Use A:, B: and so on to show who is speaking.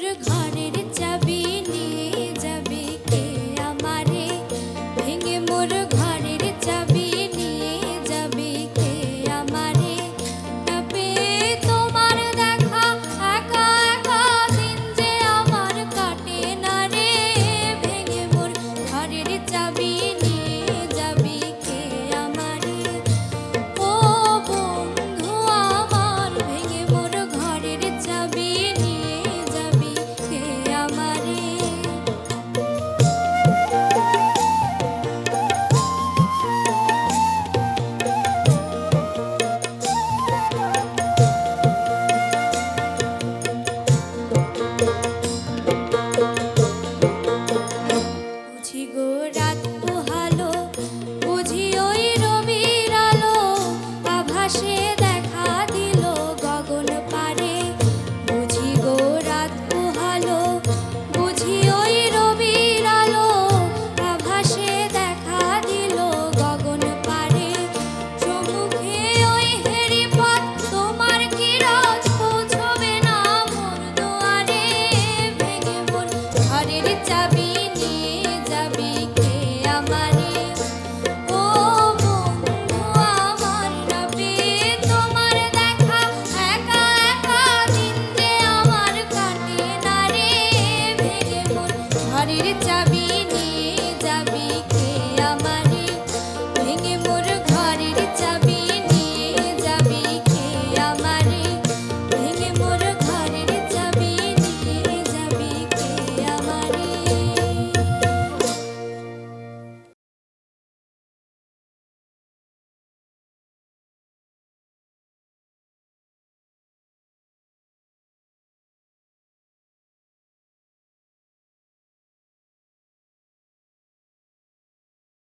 A: মোর ঘরের চাবি নিয়ে যাবে কে আমারে, ভেঙে মোর ঘরের চাবি নিয়ে যাবে কে আমারে। না পেয়ে তোমার দেখা একা একা দিন যে আমার কাটে না রে, ভেঙে মোর ঘরের চাবি নিয়ে যাবে কে আমারে। ও বন্ধু আমার, ভেঙে মোর ঘরের চাবি নিয়ে যাবি কে আমারে। বুঝি গো রাত পোহালো, বুঝি ওই রবির আলো, আভাসে দেখা দিল গগন পারে। বুঝি গো রাত পোহালো, বুঝি ওই রবির আলো, আভাসে দেখা দিল গগন পারে। সম্মুখে ওই হেরি পথ, তোমার কি রাত পৌঁছবে না মোর দুয়ারে, ভেঙে মোর ঘরের চাবি নিয়ে যাবি কে আমারে। ও বন্ধু আমার, না পেয়ে তোমার দেখা একা একা দিন যে আমার কাটে না রে, ভেঙে মোর ঘরের